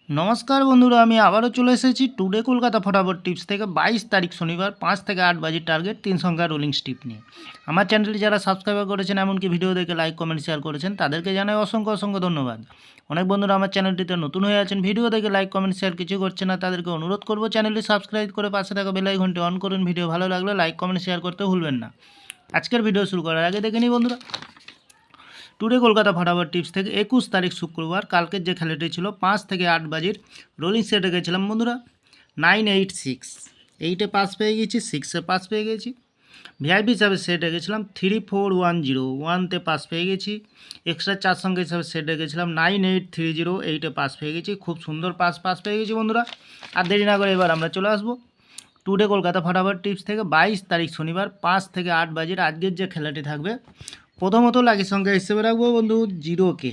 নমস্কার বন্ধুরা, আমি আবারও চলে এসেছি টুডে কলকাতা ফটাফট টিপস থেকে 22 তারিখ শনিবার 5 থেকে 8 বাজির টার্গেট 3 সংখ্যা রোলিং স্টিপ নিয়ে। আমার চ্যানেলটি যারা সাবস্ক্রাইব করেছেন এমনকি ভিডিও দেখে লাইক কমেন্ট শেয়ার করেছেন তাদেরকে জানাই অসংখ্য অসংখ্য ধন্যবাদ। অনেক বন্ধুরা আমার চ্যানেলটিতে নতুন হয়ে আছেন, ভিডিও দেখে লাইক কমেন্ট শেয়ার কিছু করছে না, তাদেরকে অনুরোধ করব চ্যানেলটি সাবস্ক্রাইব করে পাশে থাকা বেল আইকনটি অন করুন। ভিডিও ভালো লাগলে লাইক কমেন্ট শেয়ার করতে ভুলবেন না। আজকের ভিডিও শুরু করার আগে দেখে নিই বন্ধুরা, টুডে কলকাতা ফটাফট টিপস থেকে 21 তারিখ শুক্রবার কালকের যে খেলাটি ছিল 5 থেকে 8 বাজির রোলিং সেটে গেছিলাম বন্ধুরা 986, 8-এ পাস পেয়ে গেছি, 6-এ পাস পেয়ে গেছি। ভিআইপি হিসাবে সেটে গেছিলাম 3410, 1-তে পাস পেয়ে গেছি। এক্সট্রা 4 সংখ্যা হিসাবে সেটে গেছিলাম 9830, 8-এ পাস পেয়ে গেছি। খুব সুন্দর পাস পেয়ে গেছি বন্ধুরা। আর দেরি না করে এবার আমরা চলে আসবো টুডে কলকাতা ফটাফট টিপস থেকে 22 তারিখ শনিবার 5 থেকে 8 বাজির আজকের যে খেলাটি থাকবে। প্রথমত লাকি সংখ্যা হিসেবে রাখবো বন্ধু 0কে,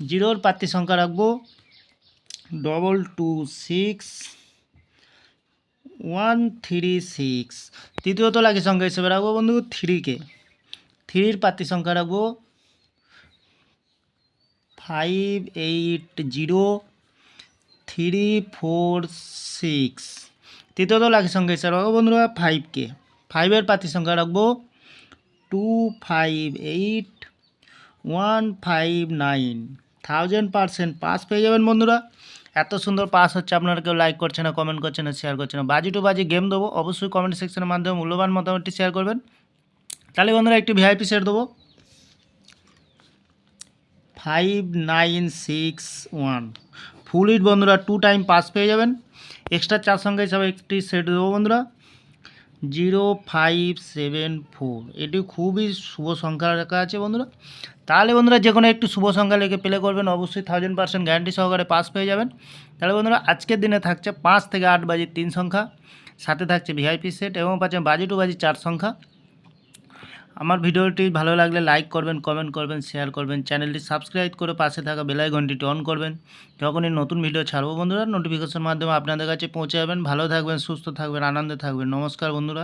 0-র প্রার্থী সংখ্যা রাখবো 226136। তৃতীয়ত লাকি সংখ্যা হিসেবে রাখবো বন্ধু 3কে, 3-র প্রার্থী সংখ্যা রাখবো 580346। তৃতীয়ত লাকি সংখ্যা হিসেবে রাখবো বন্ধুরা 5কে, 5-এর প্রার্থী সংখ্যা রাখবো 258159। 1000% পাস পেয়ে যাবেন বন্ধুরা। এত সুন্দর পাস হচ্ছে, আপনারা কেউ লাইক করছে না, কমেন্ট করছে না, শেয়ার করছে না। বাজি টু বাজি গেম দেবো, অবশ্যই কমেন্ট সেকশনের মাধ্যমে মূল্যবান মতামতটি শেয়ার করবেন। তাহলে বন্ধুরা একটি ভিআইপি সেট দেবো 5961, ফুল হিট বন্ধুরা 2 টাইম পাস পেয়ে যাবেন। এক্সট্রা 4 সংখ্যা হিসাবে একটি সেট দেবো বন্ধুরা 0574, এটি খুবই শুভ সংখ্যা লেখা আছে বন্ধুরা। তাহলে বন্ধুরা যে কোনো একটু শুভ সংখ্যা লিখে প্লে করবেন, অবশ্যই 1000% গ্যারান্টি সহকারে পাস পেয়ে যাবেন। তাহলে বন্ধুরা আজকের দিনে থাকছে 5 থেকে 8 বাজির 3 সংখ্যা, সাথে থাকছে ভিআইপি সেট এবং পাচ্ছে বাজি টু বাজি 4 সংখ্যা। আমার ভিডিওটি ভালো লাগলে লাইক করবেন, কমেন্ট করবেন, শেয়ার করবেন, চ্যানেলটি সাবস্ক্রাইব করে পাশে থাকা বেল আইকনটি অন করবেন। যখনই নতুন ভিডিও ছাড়বো বন্ধুরা নোটিফিকেশন মাধ্যমে আপনাদের কাছে পৌঁছে যাবেন। ভালো থাকবেন, সুস্থ থাকবেন, আনন্দে থাকবেন। নমস্কার বন্ধুরা।